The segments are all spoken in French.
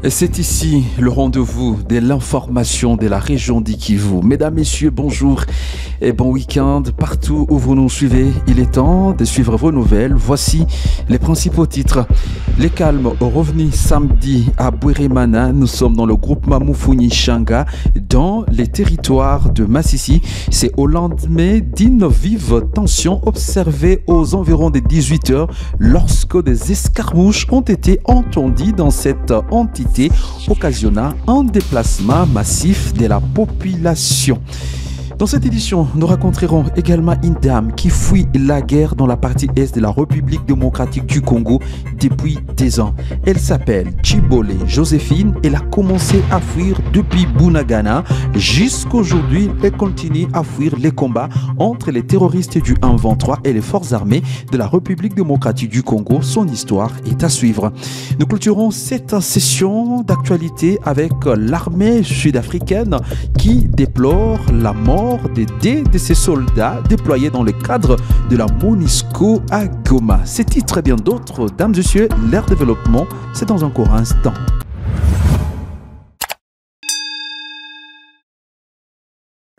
C'est ici le rendez-vous de l'information de la région d'Ikivu. Mesdames, Messieurs, bonjour et bon week-end. Partout où vous nous suivez, il est temps de suivre vos nouvelles. Voici les principaux titres. Les calmes revenus samedi à Bweremana. Nous sommes dans le groupement Mufuni-Shanga, dans les territoires de Masisi. C'est au lendemain d'une vive tension observée aux environs des 18 heures lorsque des escarmouches ont été entendues dans cette entité, occasionnant un déplacement massif de la population. Dans cette édition, nous rencontrerons également une dame qui fuit la guerre dans la partie est de la République démocratique du Congo depuis des ans. Elle s'appelle Chibolé Joséphine. Elle a commencé à fuir depuis Bunagana. Jusqu'aujourd'hui, elle continue à fuir les combats entre les terroristes du 1-23 et les forces armées de la République démocratique du Congo. Son histoire est à suivre. Nous clôturons cette session d'actualité avec l'armée sud-africaine qui déplore la mort de ses soldats déployés dans le cadre de la MONUSCO à Goma. Ces titres et bien d'autres, dames et messieurs, leur développement, c'est dans un court instant.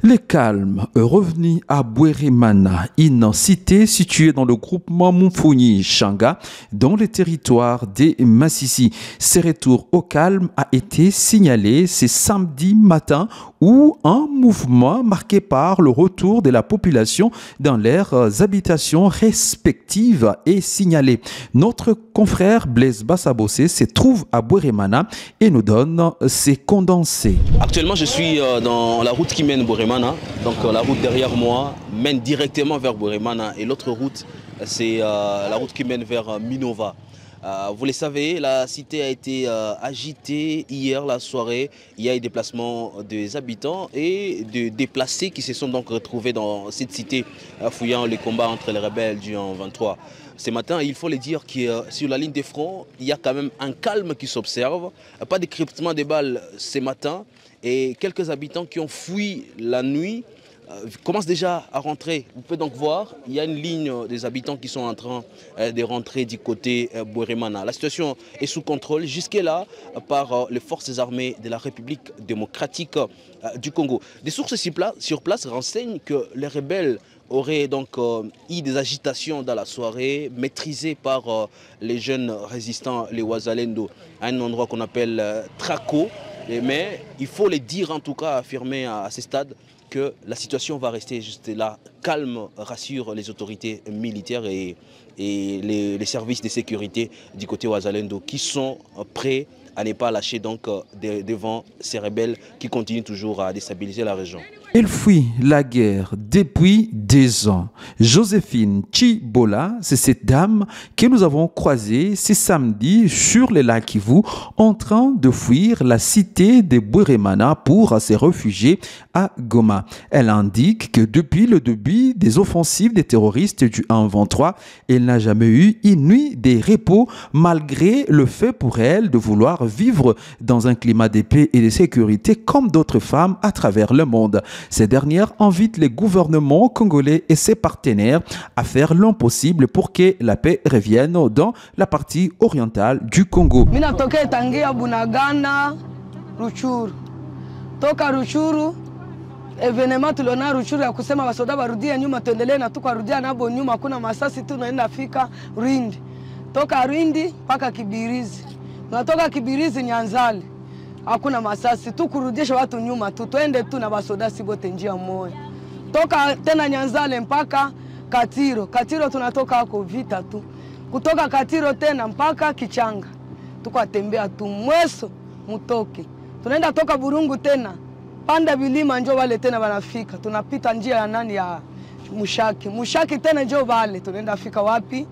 Les calmes revenus à Bweremana, une cité située dans le groupement Mufuni-Shanga, dans le territoire des Masisi. Ce retour au calme a été signalé ce samedi matin où un mouvement marqué par le retour de la population dans leurs habitations respectives est signalé. Notre confrère Blaise Bassabossé se trouve à Bweremana et nous donne ses condensés. Actuellement, je suis dans la route qui mène Bweremana. Donc la route derrière moi mène directement vers Bweremana et l'autre route, c'est la route qui mène vers Minova. Vous le savez, la cité a été agitée hier la soirée. Il y a eu déplacement des habitants et de déplacés qui se sont donc retrouvés dans cette cité fouillant les combats entre les rebelles du 1-23. Ce matin, il faut le dire que sur la ligne des fronts, il y a quand même un calme qui s'observe. Pas de cryptement des balles ce matin et quelques habitants qui ont fui la nuit commence déjà à rentrer. Vous pouvez donc voir, il y a une ligne des habitants qui sont en train de rentrer du côté Bweremana. La situation est sous contrôle jusque-là par les forces armées de la République démocratique du Congo. Des sources sur place renseignent que les rebelles auraient donc eu des agitations dans la soirée, maîtrisées par les jeunes résistants, les Wazalendo, à un endroit qu'on appelle Traco. Mais il faut le dire en tout cas, affirmer à ce stade, que la situation va rester juste là, calme, rassure les autorités militaires et les services de sécurité du côté Wazalendo qui sont prêts à ne pas lâcher donc devant ces rebelles qui continuent toujours à déstabiliser la région. Elle fuit la guerre depuis des ans. Joséphine Chibola, c'est cette dame que nous avons croisée ce samedi sur le lac Kivu en train de fuir la cité de Bweremana pour se réfugier à Goma. Elle indique que depuis le début des offensives des terroristes du 1-23, elle n'a jamais eu une nuit de repos malgré le fait pour elle de vouloir vivre dans un climat de paix et de sécurité comme d'autres femmes à travers le monde. Ces dernières invitent les gouvernements congolais et ses partenaires à faire l'impossible pour que la paix revienne dans la partie orientale du Congo. Mina toke tangia Bunagana, Ruchuru. Toka Ruchuru, evenema tuliona Ruchuru ya kusema wasoda barudie nyuma tuendelee na tukarudia nabo nyuma kuna masasi tunaenda fika Rwindi. Toka Rwindi mpaka Kibirizi. Tunatoka Kibirizi Nyanzale. Hakuna masasi tu kurudisha watu nyuma tu twende tu na basoda sibote njia moja. Toka tena Nyanzale mpaka Katiro. Katiro tunatoka hako vita tu. Kutoka Katiro tena mpaka Kichanga. Tukatembea tu mweso mutoke. Tunaenda toka Burungu tena. Panda vilima njoo wale tena wanafika. Tunapita njia ya nani ya Mushaki. Mushaki tena njoo wale tunaenda fika wapi?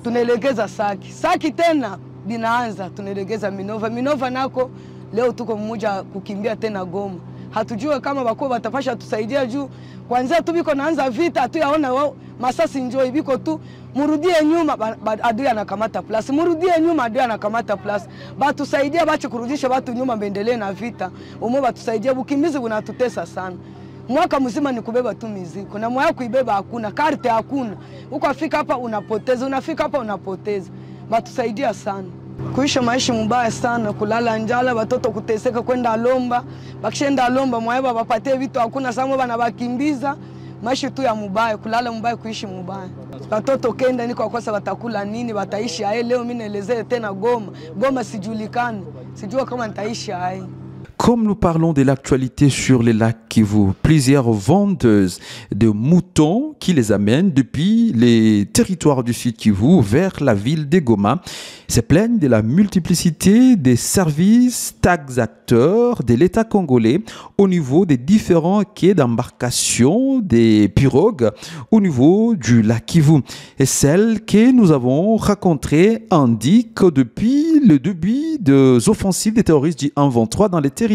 Tunaelekeza Saki. Saki tena binaanza tunalegeza Minova. Minova nako leo tuko mmoja kukimbia tena Goma. Hatujue kama bako batapasha tusaidia juu kwanza tu biko naanza vita tu yaona wao masasi njoo biko tu murudie nyuma adui anakamata plus. Murudie nyuma adui anakamata plus. Batusaidia bache kurudisha watu nyuma bendelee na vita. Umo batusaidia bukimbizi bunatutesa sana. Mwaka mzima ni kubeba tu mizigo na moyo kuibeba hakuna, karte hakuna. Uko afika hapa unapoteza, unafika hapa unapoteza. Batusaidia sana. Kuishi maisha mubaya sana, kulala njala, watoto kuteseka kwenda lomba, bakishaenda lomba mwaeba wapatie vitu hakuna, sababu wanabakimbiza. Maisha tu ya mubaya, kulala mubaya, kuishi mubaya. Watoto kenda niko kosa watakula nini, wataishi aye. Leo mimi naelezea tena Goma sijulikani, sijua kama nitaishi aye. Comme nous parlons de l'actualité sur les lacs Kivu, plusieurs vendeuses de moutons qui les amènent depuis les territoires du Sud Kivu vers la ville de Goma se plaignent de la multiplicité des services taxateurs de l'État congolais au niveau des différents quais d'embarcation des pirogues au niveau du lac Kivu. Et celle que nous avons rencontrée indique que depuis le début des offensives des terroristes du 1-23 dans les territoires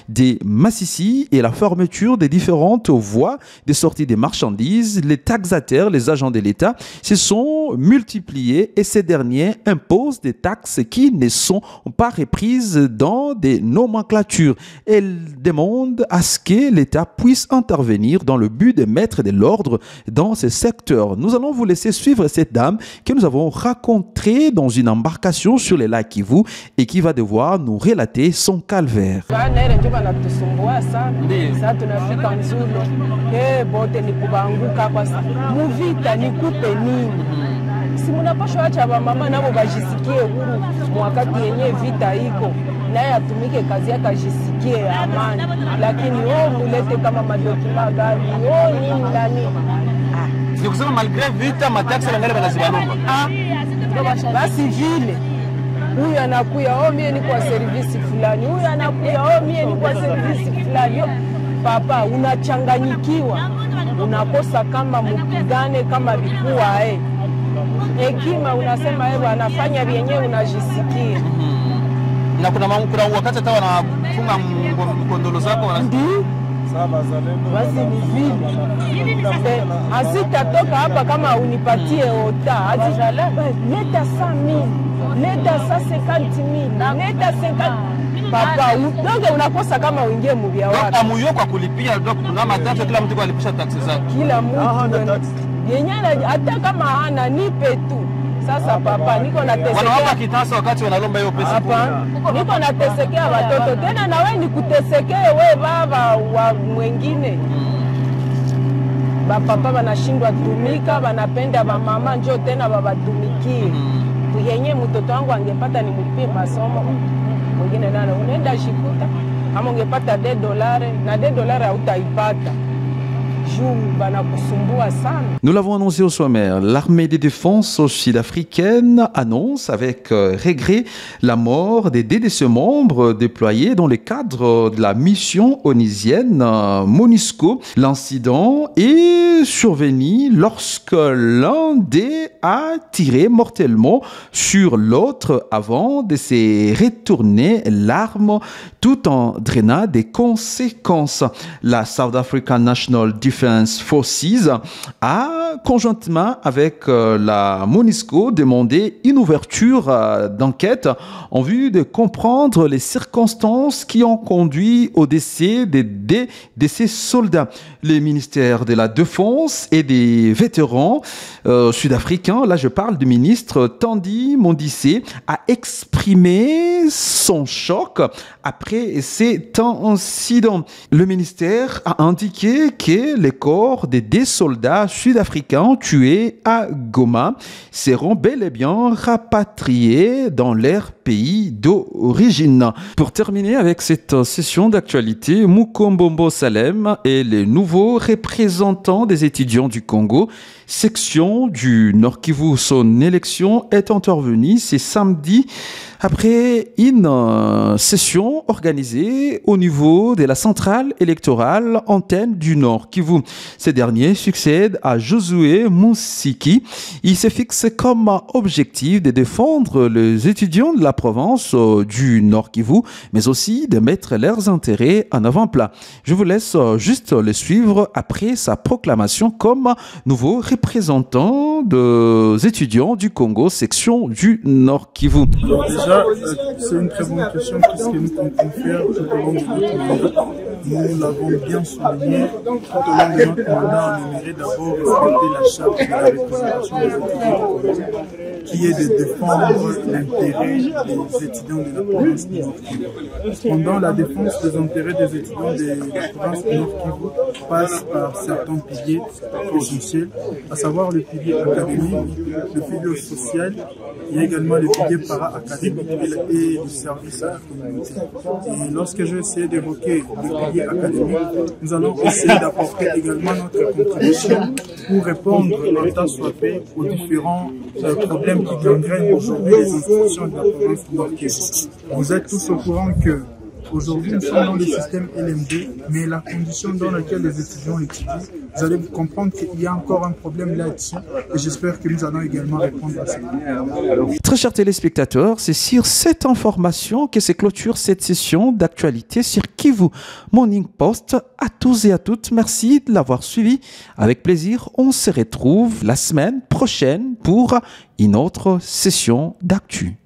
des Massissi et la fermeture des différentes voies de sortie des marchandises, les taxateurs, les agents de l'État se sont multipliés et ces derniers imposent des taxes qui ne sont pas reprises dans des nomenclatures. Elle demande à ce que l'État puisse intervenir dans le but de mettre de l'ordre dans ce secteur. Nous allons vous laisser suivre cette dame que nous avons rencontrée dans une embarcation sur les lacs Kivu et qui va devoir nous relater son calvaire. Si munapasha acha mama nabo bajisikie huru wakati yenye vita iko naye atumike kazi yake ajisikie amani, lakini mulete kama madokima gani nini ndani. Ni kusema malgré vita mataksi wangali wanazibalomba. Basi vile huyu anakuya mie ni kwa service fulani, huyu anakuya mie ni kwa service fulani. Papa unachanganyikiwa, unakosa kama mpigane kama vikua hekima unasema yeye anafanya vyenyewe unajisikia. Na kuna wakati hata wanafunga mkondolo zako ndio basi ni vile. Asitatoka hapa kama unipatie ota. Azijala leta 100,000, leta 150,000, leta 50. Papa udonge unakosa kama uingie mubia wako. Amuyo kwa kulipia ndio kuna matatu kila mtu alipisha taksi zake. Kila mtu yenyana hata kama hana nipe tu. Sasa papa niko natesekea. Wanawapa kitasa wakati wanalomba hiyo pesa. Hapa niko natesekea watoto tena na wewe nikutesekee wewe baba wa mwingine. Bapapa banashindwa tumika, banapenda ba mama njoo tena babatumikie. Yenye mtoto wangu angepata ni mlipie masomo. Mwingine nana unaenda shikuta kama ungepata $10 na $10 hautaipata. Nous l'avons annoncé au sommaire, l'armée de défense sud-africaine annonce avec regret la mort des 2 de ses membres déployés dans le cadre de la mission onusienne MONUSCO. L'incident est survenu lorsque l'un d'eux a tiré mortellement sur l'autre avant de se retourner l'arme tout en drainant des conséquences. La South African National Defense Forces a conjointement avec la MONUSCO demandé une ouverture d'enquête en vue de comprendre les circonstances qui ont conduit au décès de ces soldats. Le ministère de la Défense et des vétérans sud-africains, là je parle du ministre Thandi Modise, a exprimé son choc après cet incident. Le ministère a indiqué que les corps des 2 soldats sud-africains tués à Goma seront bel et bien rapatriés dans leur pays d'origine. Pour terminer avec cette session d'actualité, Mukombombo Salem est le nouveau représentant des étudiants du Congo, section du Nord Kivu. Son élection est intervenue ce samedi après une session organisée au niveau de la centrale électorale antenne du Nord Kivu. Ce dernier succède à Josué Moussiki. Il se fixe comme objectif de défendre les étudiants de la province du Nord Kivu, mais aussi de mettre leurs intérêts en avant-plan. Je vous laisse juste le suivre après sa proclamation comme nouveau représentant des étudiants du Congo, section du Nord Kivu. Déjà, c'est une très bonne question. Qu'est-ce que nous comptons faire tout au long de notre mandat? nous l'avons bien souligné tout au long de notre mandat. On aimerait d'abord respecter la charte de la représentation des étudiants, qui est de défendre l'intérêt des étudiants de la province du Nord Kivu. Cependant, la défense des intérêts des étudiants de la province du Nord Kivu passe par certains piliers essentiels, à savoir le pilier académique, le pilier social, il y a également le pilier para-académique et le service à la communauté. Et lorsque je vais essayer d'évoquer le pilier académique, nous allons essayer d'apporter également notre contribution pour répondre en tant soit fait aux différents problèmes qui gangrènent aujourd'hui les institutions de la province du Nord Kivu. Vous êtes tous au courant que aujourd'hui, nous sommes dans le système LMD, mais la condition dans laquelle les étudiants étudient, vous allez comprendre qu'il y a encore un problème là-dessus et j'espère que nous allons également répondre à ça. Très chers téléspectateurs, c'est sur cette information que se clôture cette session d'actualité sur Kivu Morning Post. À tous et à toutes, merci de l'avoir suivi. Avec plaisir, on se retrouve la semaine prochaine pour une autre session d'actu.